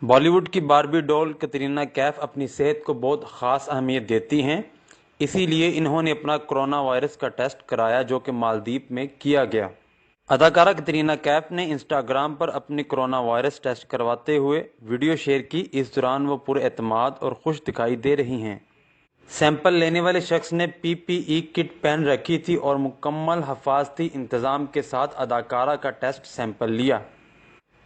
बॉलीवुड की Barbie doll Katrina Kaif अपनी सेहत को बहुत ख़ास अहमियत देती हैं। इसीलिए इन्होंने अपना कोरोना वायरस का टेस्ट कराया, जो कि मालदीव में किया गया। अदाकारा कैटरीना कैफ ने इंस्टाग्राम पर अपने कोरोना वायरस टेस्ट करवाते हुए वीडियो शेयर की। इस दौरान वो पूरे एतमाद और खुश दिखाई दे रही हैं। सैंपल लेने वाले शख्स ने पीपीई किट पहन रखी थी और मुकम्मल हिफाजती इंतज़ाम के साथ अदाकारा का टेस्ट सैंपल लिया।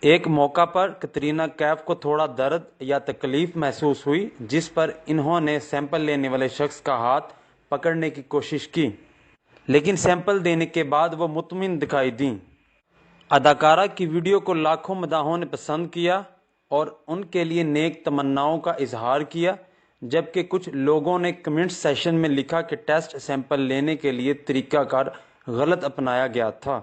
एक मौका पर कैटरीना कैफ को थोड़ा दर्द या तकलीफ महसूस हुई, जिस पर इन्होंने सैंपल लेने वाले शख्स का हाथ पकड़ने की कोशिश की, लेकिन सैंपल देने के बाद वो मुतमिन दिखाई दी। अदाकारा की वीडियो को लाखों मदाहों ने पसंद किया और उनके लिए नेक तमन्नाओं का इजहार किया, जबकि कुछ लोगों ने कमेंट सेशन में लिखा कि टेस्ट सैंपल लेने के लिए तरीकाकार गलत अपनाया गया था।